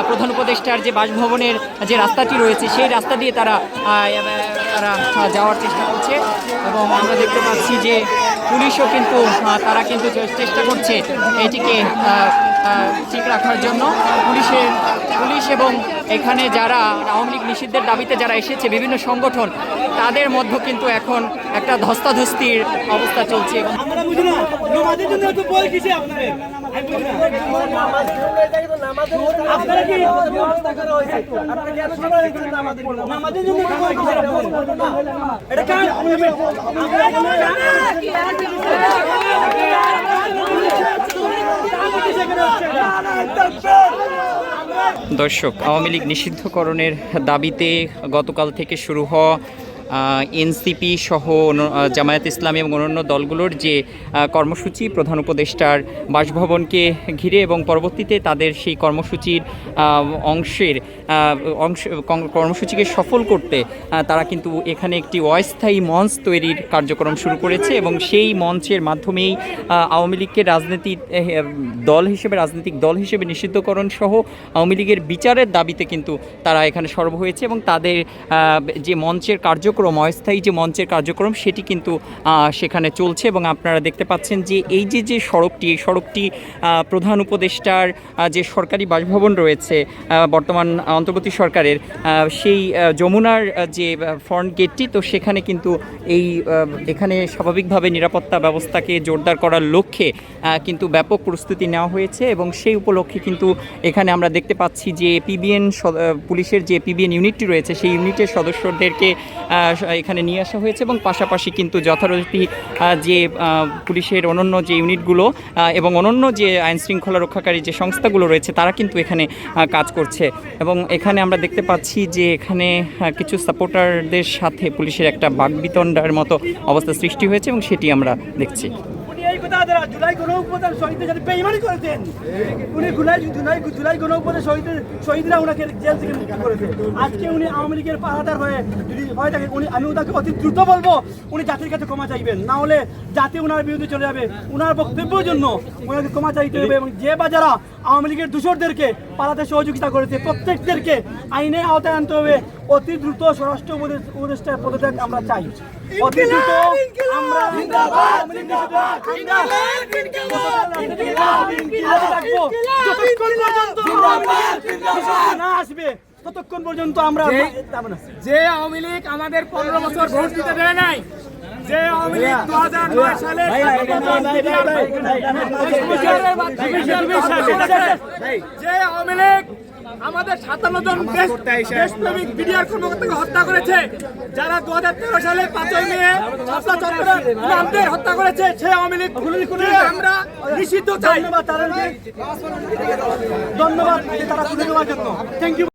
প্রধান উপদেষ্টার যে বাসভবনের যে রাস্তাটি রয়েছে সেই রাস্তা দিয়ে তারা যাওয়ার চেষ্টা করছে এবং আমরা দেখতে পাচ্ছি যে পুলিশও কিন্তু তারা কিন্তু চেষ্টা করছে এটিকে ঠিক রাখার জন্য। পুলিশ এবং এখানে যারা আওয়ামী লীগ নিষিদ্ধের দাবিতে যারা এসেছে বিভিন্ন সংগঠন তাদের মধ্যে কিন্তু এখন একটা ধস্তাধস্তির অবস্থা চলছে। দর্শক, আওয়ামী লীগ নিষিদ্ধকরণের দাবিতে গতকাল থেকে শুরু হওয়া এনসিপি সহ জামায়াত ইসলামী এবং অন্যান্য দলগুলোর যে কর্মসূচি প্রধান উপদেষ্টার বাসভবনকে ঘিরে এবং পরবর্তীতে তাদের সেই কর্মসূচির কর্মসূচিকে সফল করতে তারা কিন্তু এখানে একটি অস্থায়ী মঞ্চ তৈরির কার্যক্রম শুরু করেছে এবং সেই মঞ্চের মাধ্যমেই আওয়ামী লীগকে রাজনৈতিক দল হিসেবে নিষিদ্ধকরণ সহ আওয়ামী লীগের বিচারের দাবিতে কিন্তু তারা এখানে সরব হয়েছে এবং তাদের যে মঞ্চের অস্থায়ী যে মঞ্চের কার্যক্রম সেটি কিন্তু সেখানে চলছে এবং আপনারা দেখতে পাচ্ছেন যে এই যে সড়কটি প্রধান উপদেষ্টার যে সরকারি বাসভবন রয়েছে বর্তমান অন্তর্বর্তী সরকারের সেই যমুনার যে ফ্রন্ট গেটটি, তো সেখানে কিন্তু এখানে স্বাভাবিকভাবে নিরাপত্তা ব্যবস্থাকে জোরদার করার লক্ষ্যে কিন্তু ব্যাপক প্রস্তুতি নেওয়া হয়েছে এবং সেই উপলক্ষে কিন্তু এখানে আমরা দেখতে পাচ্ছি যে পুলিশের যে পিবিএন ইউনিটটি রয়েছে সেই ইউনিটের সদস্যদেরকে এখানে নিয়ে আসা হয়েছে এবং পাশাপাশি কিন্তু যথারীতি যে পুলিশের অন্যান্য যে ইউনিটগুলো এবং অন্যান্য যে আইন শৃঙ্খলা রক্ষাকারী যে সংস্থাগুলো রয়েছে তারা কিন্তু এখানে কাজ করছে এবং এখানে আমরা দেখতে পাচ্ছি যে এখানে কিছু সাপোর্টারদের সাথে পুলিশের একটা বাকবিতণ্ডার মতো অবস্থা সৃষ্টি হয়েছে এবং সেটি আমরা দেখছি। জুলাই গণঅভ্যুত্থান শহীদদের সাথে বেঈমানি করেছেন, উনি জুলাই গণঅভ্যুত্থান শহীদরা ওনাকে জেল থেকে মুক্ত করেছে। আজকে উনি আওয়ামী লীগের পাহারাদার যদি হয়ে থাকে আমি ওনাকে অতি দ্রুত বলবো উনি জাতির কাছে ক্ষমা চাইবেন, না হলে জাতি ওনার বিরুদ্ধে চলে যাবে। ওনার বক্তব্যের জন্য ওনাকে ক্ষমা চাইতে হবে এবং যে বা যারা আওয়ামী লীগের দূষরদেরকে পালাতে সহযোগিতা করেছে প্রত্যেকদেরকে আইনে আওতায় আনতে হবে। অতি দ্রুত স্বরাষ্ট্র উপদেষ্টার পদত্যাগ আমরা চাই। অতি দ্রুত আমরা না আসবে ততক্ষণ পর্যন্ত আমরা যে আওয়ামী লীগ আমাদের 15 বছর ভোট দিতে দেয় নাই, যে আওয়ামী লীগ 2009 সালে যে আওয়ামী লীগ আমাদের 57 জন দেশপ্রেমিক বিডিআর কর্মকর্তাকে হত্যা করেছে, যারা 2013 সালে 5 মে আমাদের হত্যা করেছে, সেই আওয়ামী লীগ আমরা নিষিদ্ধ চাই। ধন্যবাদ তারা তুলে দেওয়ার জন্য। Thank you.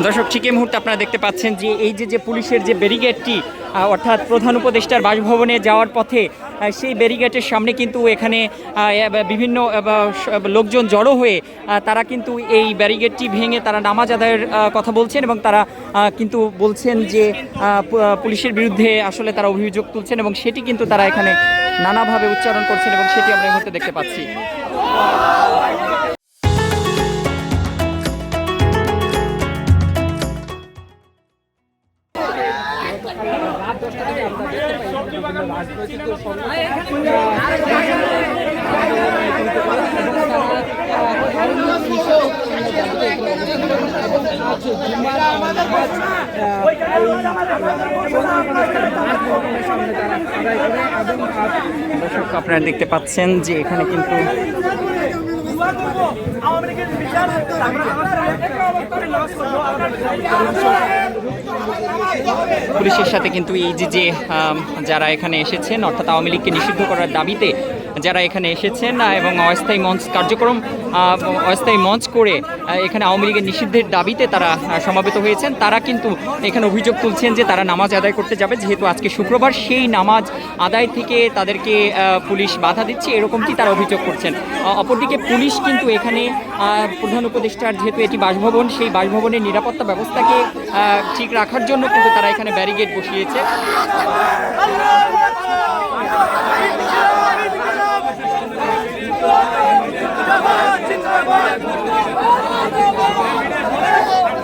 দর্শক, ঠিক এই মুহূর্তে আপনারা দেখতে পাচ্ছেন যে এই যে পুলিশের যে ব্যারিকেডটি অর্থাৎ প্রধান উপদেষ্টার বাসভবনে যাওয়ার পথে সেই ব্যারিকেডের সামনে কিন্তু এখানে বিভিন্ন লোকজন জড়ো হয়ে তারা কিন্তু এই ব্যারিকেডটি ভেঙে তারা নামাজ আদায়ের কথা বলছেন এবং তারা কিন্তু বলছেন যে পুলিশের বিরুদ্ধে আসলে তারা অভিযোগ তুলছেন এবং সেটি কিন্তু তারা এখানে নানাভাবে উচ্চারণ করছেন এবং সেটি আমরা এই মুহূর্তে দেখতে পাচ্ছি। আপনারা দেখতে পাচ্ছেন যে এখানে কিন্তু পুলিশের সাথে কিন্তু এই যে যারা এখানে এসেছেন অর্থাৎ আওয়ামী লীগকে নিষিদ্ধ করার দাবিতে যারা এখানে এসেছেন এবং অস্থায়ী মঞ্চ করে এখানে আওয়ামী লীগের নিষিদ্ধের দাবিতে তারা সমাবেত হয়েছেন, তারা কিন্তু এখানে অভিযোগ তুলছেন যে তারা নামাজ আদায় করতে যাবে, যেহেতু আজকে শুক্রবার সেই নামাজ আদায় থেকে তাদেরকে পুলিশ বাধা দিচ্ছে, এরকমটি তারা অভিযোগ করছেন। অপরদিকে পুলিশ কিন্তু এখানে প্রধান উপদেষ্টার যেহেতু এটি বাসভবন, সেই বাসভবনের নিরাপত্তা ব্যবস্থাকে ঠিক রাখার জন্য কিন্তু তারা এখানে ব্যারিকেড বসিয়েছে।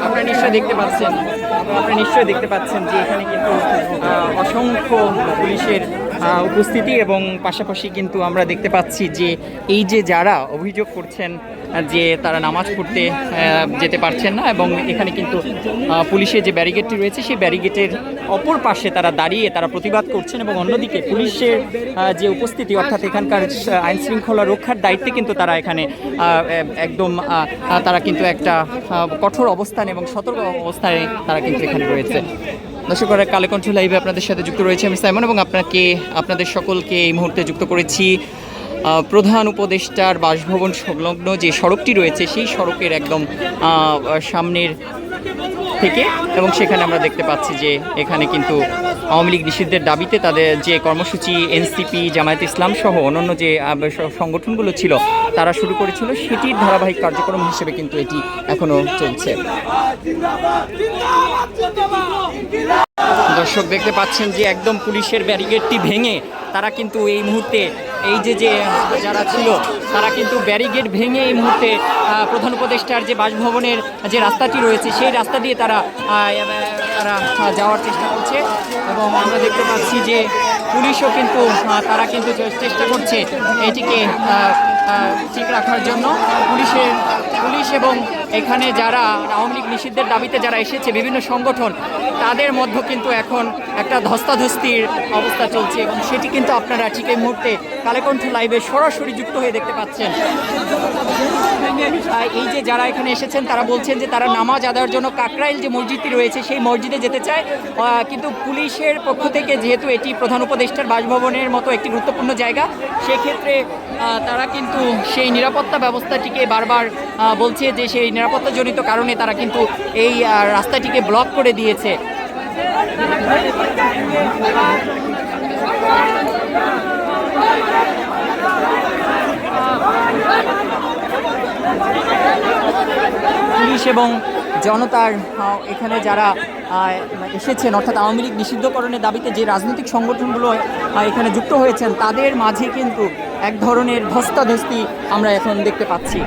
আপনারা নিশ্চয়ই দেখতে পাচ্ছেন যে এখানে কিন্তু অসংখ্য পুলিশের উপস্থিতি এবং পাশাপাশি কিন্তু আমরা দেখতে পাচ্ছি যে এই যে যারা অভিযোগ করছেন যে তারা নামাজ পড়তে যেতে পারছেন না এবং এখানে কিন্তু পুলিশের যে ব্যারিকেডটি রয়েছে সেই ব্যারিকেডের অপর পাশে তারা দাঁড়িয়ে তারা প্রতিবাদ করছেন এবং অন্যদিকে পুলিশের যে উপস্থিতি অর্থাৎ এখানকার আইন শৃঙ্খলা রক্ষার দায়িত্বে কিন্তু তারা এখানে একদম তারা কিন্তু একটা কঠোর অবস্থান এবং সতর্ক অবস্থানে তারা কিন্তু এখানে রয়েছে। দর্শকরা, কালেকণ্ঠ লাইভে আপনাদের সাথে যুক্ত রয়েছে আমি সাইমন এবং আপনাদের সকলকে এই মুহূর্তে যুক্ত করেছি প্রধান উপদেষ্টার বাসভবন সংলগ্ন যে সড়কটি রয়েছে সেই সড়কের একদম সামনের থেকে এবং সেখানে আমরা দেখতে পাচ্ছি যে এখানে কিন্তু আওয়ামী লীগ নিষিদ্ধের দাবিতে তাদের যে কর্মসূচি এনসিপি, জামায়াত ইসলাম সহ অন্যান্য যে সংগঠনগুলো ছিল তারা শুরু করেছিল সেটির ধারাবাহিক কার্যক্রম হিসেবে কিন্তু এটি এখনও চলছে। দর্শক দেখতে পাচ্ছেন যে একদম পুলিশের ব্যারিকেডটি ভেঙে তারা কিন্তু এই মুহূর্তে এই যে যারা ছিল তারা কিন্তু ব্যারিকেড ভেঙে এই মুহূর্তে প্রধান উপদেষ্টার যে বাসভবনের যে রাস্তাটি রয়েছে সেই রাস্তা দিয়ে তারা যাওয়ার চেষ্টা করছে এবং আমরা দেখতে পাচ্ছি যে পুলিশও কিন্তু তারা কিন্তু চেষ্টা করছে এটিকে ঠিক রাখার জন্য। পুলিশ এবং এখানে যারা আওয়ামী লীগ নিষিদ্ধের দাবিতে যারা এসেছে বিভিন্ন সংগঠন তাদের মধ্যে কিন্তু এখন একটা ধস্তাধস্তির অবস্থা চলছে এবং সেটি কিন্তু আপনারা ঠিক এই মুহূর্তে কালেকণ্ঠ লাইভে সরাসরি যুক্ত হয়ে দেখতে পাচ্ছেন। এই যে যারা এখানে এসেছেন তারা বলছেন যে তারা নামাজ আদায়ের জন্য কাকরাইল যে মসজিদটি রয়েছে সেই মসজিদে যেতে চায়, কিন্তু পুলিশের পক্ষ থেকে যেহেতু এটি প্রধান উপদেষ্টার বাসভবনের মতো একটি গুরুত্বপূর্ণ জায়গা সেক্ষেত্রে তারা কিন্তু সেই নিরাপত্তা ব্যবস্থাটিকে বারবার বলছে যে সেই নিরাপত্তাজনিত কারণে তারা কিন্তু এই রাস্তাটিকে ব্লক করে দিয়েছে। পুলিশ এবং জনতার এখানে যারা এসেছেন অর্থাৎ আওয়ামী লীগ নিষিদ্ধকরণের দাবিতে যে রাজনৈতিক সংগঠনগুলো এখানে যুক্ত হয়েছেন তাদের মাঝে কিন্তু এক ধরনের ধস্তাধস্তি আমরা এখন দেখতে পাচ্ছি।